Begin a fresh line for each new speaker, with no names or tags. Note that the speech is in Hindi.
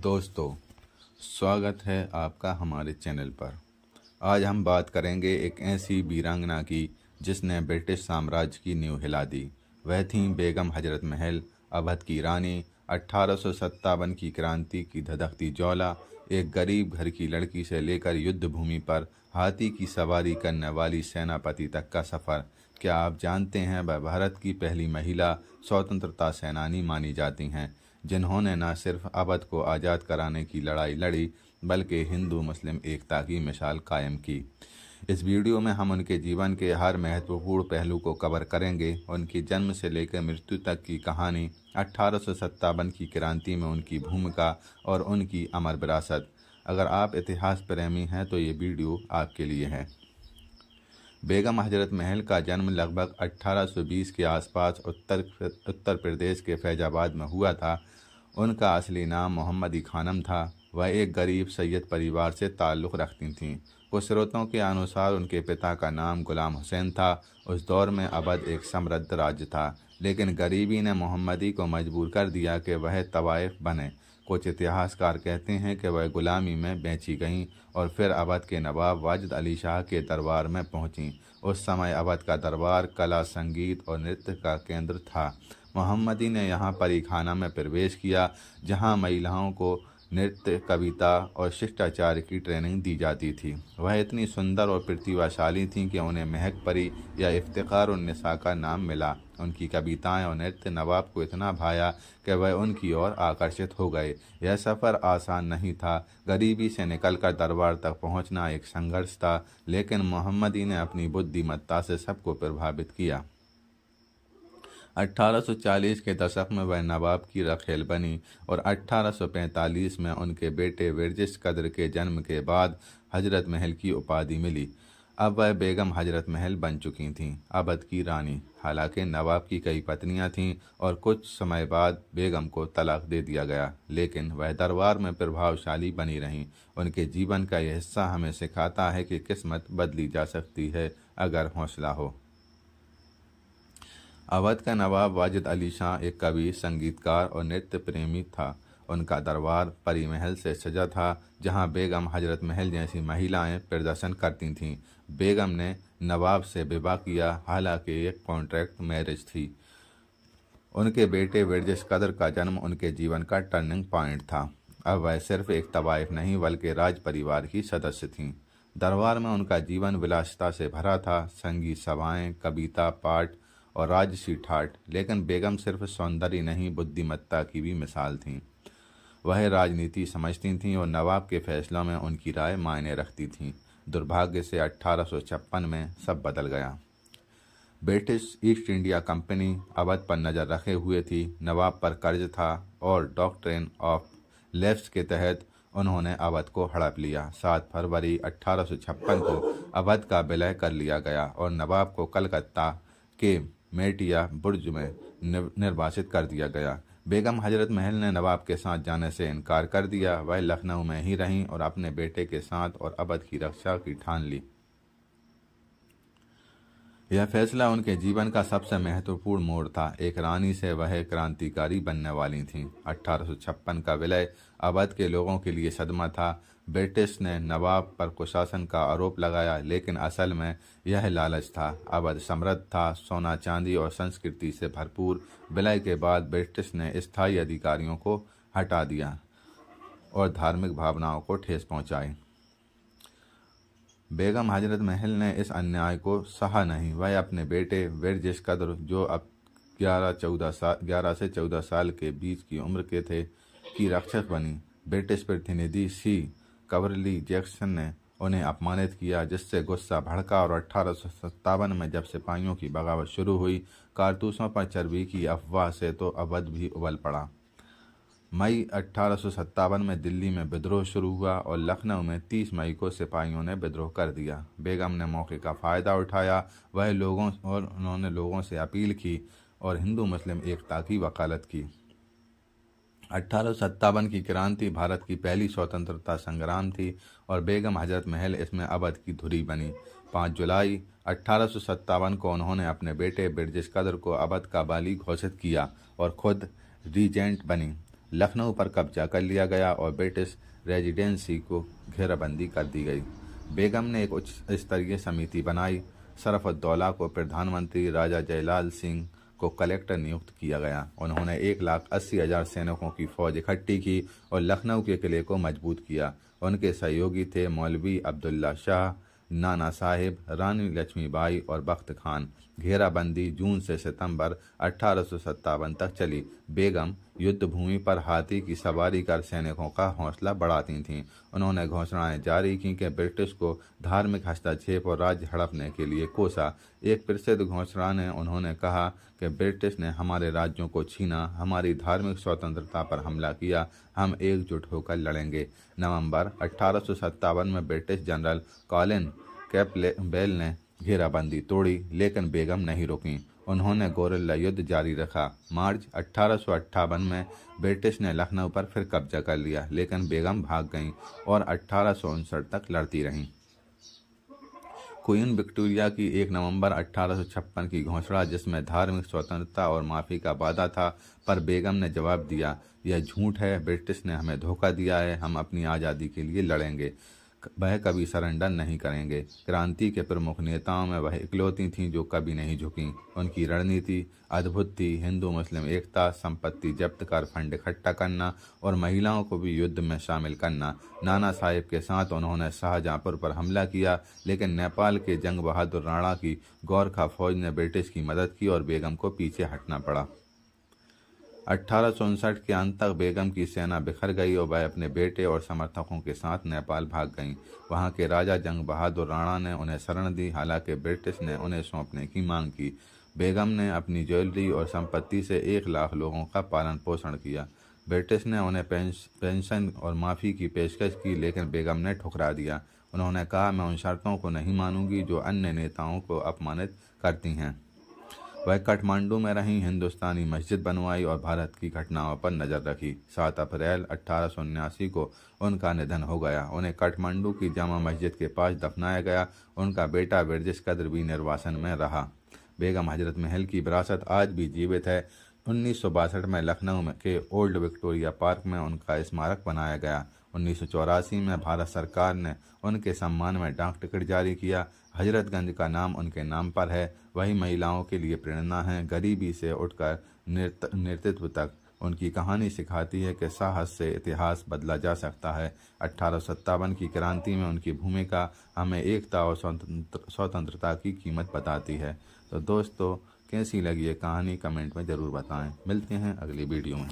दोस्तों, स्वागत है आपका हमारे चैनल पर। आज हम बात करेंगे एक ऐसी वीरांगना की जिसने ब्रिटिश साम्राज्य की नींव हिला दी। वह थी बेगम हजरत महल, अवध की रानी। 1857 की क्रांति की धधकती ज्वाला, एक गरीब घर की लड़की से लेकर युद्ध भूमि पर हाथी की सवारी करने वाली सेनापति तक का सफ़र। क्या आप जानते हैं, वह भारत की पहली महिला स्वतंत्रता सेनानी मानी जाती हैं, जिन्होंने न सिर्फ अवध को आज़ाद कराने की लड़ाई लड़ी बल्कि हिंदू मुस्लिम एकता की मिसाल कायम की। इस वीडियो में हम उनके जीवन के हर महत्वपूर्ण पहलू को कवर करेंगे। उनकी जन्म से लेकर मृत्यु तक की कहानी, 1857 की क्रांति में उनकी भूमिका और उनकी अमर विरासत। अगर आप इतिहास प्रेमी हैं तो ये वीडियो आपके लिए है। बेगम हजरत महल का जन्म लगभग 1820 के आसपास उत्तर प्रदेश के फैजाबाद में हुआ था। उनका असली नाम मोहम्मदी खानम था। वह एक गरीब सैयद परिवार से ताल्लुक़ रखती थीं। कुछ स्रोतों के अनुसार उनके पिता का नाम गुलाम हुसैन था। उस दौर में अवध एक समृद्ध राज्य था, लेकिन गरीबी ने मोहम्मदी को मजबूर कर दिया कि वह तवाइफ बने। कुछ इतिहासकार कहते हैं कि वह गुलामी में बेची गईं और फिर अवध के नवाब वाजिद अली शाह के दरबार में पहुंचीं। उस समय अवध का दरबार कला, संगीत और नृत्य का केंद्र था। मोहम्मदी ने यहाँ परी खाना में प्रवेश किया, जहाँ महिलाओं को नृत्य, कविता और शिष्टाचार की ट्रेनिंग दी जाती थी। वह इतनी सुंदर और प्रतिभाशाली थीं कि उन्हें महक परी या इफ्तिखार उन्निसा का नाम मिला। उनकी कविताएं और नृत्य नवाब को इतना भाया कि वह उनकी ओर आकर्षित हो गए। यह सफ़र आसान नहीं था। गरीबी से निकलकर दरबार तक पहुंचना एक संघर्ष था, लेकिन मोहम्मदी ने अपनी बुद्धिमत्ता से सबको प्रभावित किया। 1840 के दशक में वह नवाब की रखेल बनी और 1845 में उनके बेटे विरजिश कद्र के जन्म के बाद हजरत महल की उपाधि मिली। अब वह बेगम हजरत महल बन चुकी थीं, अवध की रानी। हालांकि नवाब की कई पत्नियां थीं और कुछ समय बाद बेगम को तलाक दे दिया गया, लेकिन वह दरबार में प्रभावशाली बनी रहीं। उनके जीवन का यह हिस्सा हमें सिखाता है कि किस्मत बदली जा सकती है अगर हौसला हो। अवध का नवाब वाजिद अली शाह एक कवि, संगीतकार और नृत्य प्रेमी था। उनका दरबार परी महल से सजा था, जहां बेगम हजरत महल जैसी महिलाएं प्रदर्शन करती थीं। बेगम ने नवाब से विवाह किया, हालांकि एक कॉन्ट्रैक्ट मैरिज थी। उनके बेटे विरजिश कद्र का जन्म उनके जीवन का टर्निंग पॉइंट था। अब वह सिर्फ एक तवाइफ नहीं बल्कि राज परिवार की सदस्य थीं। दरबार में उनका जीवन विलासिता से भरा था, संगीत सभाएं, कविता पाठ और राजसी ठाठ। लेकिन बेगम सिर्फ सौंदर्य नहीं, बुद्धिमत्ता की भी मिसाल थीं। वह राजनीति समझती थीं और नवाब के फैसलों में उनकी राय मायने रखती थीं। दुर्भाग्य से 1856 में सब बदल गया। British east India company Awadh पर नज़र रखे हुए थी। नवाब पर कर्ज था और डॉक्ट्रिन ऑफ लेफ्ट के तहत उन्होंने अवध को हड़प लिया। 7 फरवरी 1856 को अवध का विलय कर लिया गया और नवाब को कलकत्ता के मेटिया बुर्ज में निर्वासित कर दिया गया। बेगम हजरत महल ने नवाब के साथ जाने से इनकार कर दिया। वह लखनऊ में ही रहीं और अपने बेटे के साथ और अवध की रक्षा की ठान ली। यह फैसला उनके जीवन का सबसे महत्वपूर्ण मोड़ था। एक रानी से वह क्रांतिकारी बनने वाली थीं। 1856 का विलय अवध के लोगों के लिए सदमा था। ब्रिटिश ने नवाब पर कुशासन का आरोप लगाया, लेकिन असल में यह लालच था। अवध समृद्ध था, सोना चांदी और संस्कृति से भरपूर। विलय के बाद ब्रिटिश ने स्थायी अधिकारियों को हटा दिया और धार्मिक भावनाओं को ठेस पहुंचाई। बेगम हजरत महल ने इस अन्याय को सहा नहीं। वह अपने बेटे विरजिश कद्र, जो अब 11 से 14 साल के बीच की उम्र के थे, की रक्षक बनी। ब्रिटिश प्रतिनिधि सी कवरली जैक्सन ने उन्हें अपमानित किया, जिससे गुस्सा भड़का और 1857 में जब सिपाहियों की बगावत शुरू हुई, कारतूसों पर चर्बी की अफवाह से तो अवध भी उबल पड़ा। मई 1857 में दिल्ली में विद्रोह शुरू हुआ और लखनऊ में 30 मई को सिपाहियों ने विद्रोह कर दिया। बेगम ने मौके का फ़ायदा उठाया। उन्होंने लोगों से अपील की और हिंदू मुस्लिम एकता की वकालत की। 1857 की क्रांति भारत की पहली स्वतंत्रता संग्राम थी और बेगम हजरत महल इसमें अवध की धुरी बनी। 5 जुलाई 1857 को उन्होंने अपने बेटे विरजिश कद्र को अवध का बाली घोषित किया और खुद रीजेंट बनी। लखनऊ पर कब्जा कर लिया गया और ब्रिटिश रेजिडेंसी को घेराबंदी कर दी गई। बेगम ने एक उच्च स्तरीय समिति बनाई। शरफुद्दौला को प्रधानमंत्री, राजा जयलाल सिंह को कलेक्टर नियुक्त किया गया। उन्होंने 1,80,000 सैनिकों की फौज इकट्ठी की और लखनऊ के किले को मजबूत किया। उनके सहयोगी थे मौलवी अब्दुल्ला शाह, नाना साहिब, रानी लक्ष्मीबाई और बख्त खान। घेराबंदी जून से सितंबर 1857 तक चली। बेगम युद्ध भूमि पर हाथी की सवारी कर सैनिकों का हौसला बढ़ाती थीं। उन्होंने घोषणाएं जारी की कि ब्रिटिश को धार्मिक हस्तक्षेप और राज्य हड़पने के लिए कोसा। एक प्रसिद्ध घोषणा में उन्होंने कहा कि ब्रिटिश ने हमारे राज्यों को छीना, हमारी धार्मिक स्वतंत्रता पर हमला किया, हम एकजुट होकर लड़ेंगे। नवंबर 1857 में ब्रिटिश जनरल कॉलिन कैम्पबेल ने घेराबंदी तोड़ी, लेकिन बेगम नहीं रुकी। उन्होंने गोरिल्ला युद्ध जारी रखा। मार्च 1858 में ब्रिटिश ने लखनऊ पर फिर कब्जा कर लिया, लेकिन बेगम भाग गईं और 1859 तक लड़ती रहीं। क्वीन विक्टोरिया की 1 नवंबर 1856 की घोषणा, जिसमें धार्मिक स्वतंत्रता और माफ़ी का वादा था, पर बेगम ने जवाब दिया, यह झूठ है, ब्रिटिश ने हमें धोखा दिया है, हम अपनी आज़ादी के लिए लड़ेंगे, वह कभी सरेंडर नहीं करेंगे। क्रांति के प्रमुख नेताओं में वह इकलौती थीं जो कभी नहीं झुकीं। उनकी रणनीति अद्भुत थी। हिंदू मुस्लिम एकता, संपत्ति जब्त कर फंड इकट्ठा करना और महिलाओं को भी युद्ध में शामिल करना। नाना साहिब के साथ उन्होंने शाहजहाँपुर पर हमला किया, लेकिन नेपाल के जंग बहादुर राणा की गोरखा फौज ने ब्रिटिश की मदद की और बेगम को पीछे हटना पड़ा। 1859 के अंत तक बेगम की सेना बिखर गई और वह अपने बेटे और समर्थकों के साथ नेपाल भाग गईं। वहां के राजा जंग बहादुर राणा ने उन्हें शरण दी, हालांकि ब्रिटिश ने उन्हें सौंपने की मांग की। बेगम ने अपनी ज्वेलरी और संपत्ति से 1 लाख लोगों का पालन पोषण किया। ब्रिटिश ने उन्हें पेंशन और माफ़ी की पेशकश की, लेकिन बेगम ने ठुकरा दिया। उन्होंने कहा, मैं उन शर्तों को नहीं मानूंगी जो अन्य नेताओं को अपमानित करती हैं। वह काठमांडू में रहीं, हिंदुस्तानी मस्जिद बनवाई और भारत की घटनाओं पर नज़र रखी। 7 अप्रैल 1879 को उनका निधन हो गया। उन्हें काठमांडू की जामा मस्जिद के पास दफनाया गया। उनका बेटा ब्रिजेश कद्र भी निर्वासन में रहा। बेगम हजरत महल की विरासत आज भी जीवित है। 1962 में लखनऊ के ओल्ड विक्टोरिया पार्क में उनका स्मारक बनाया गया। 1984 में भारत सरकार ने उनके सम्मान में डाक टिकट जारी किया। हजरतगंज का नाम उनके नाम पर है। वही महिलाओं के लिए प्रेरणा है। गरीबी से उठकर नेतृत्व तक उनकी कहानी सिखाती है कि साहस से इतिहास बदला जा सकता है। 1857 की क्रांति में उनकी भूमिका हमें एकता और स्वतंत्रता की कीमत बताती है। तो दोस्तों, कैसी लगी ये कहानी कमेंट में ज़रूर बताएं। मिलते हैं अगली वीडियो में।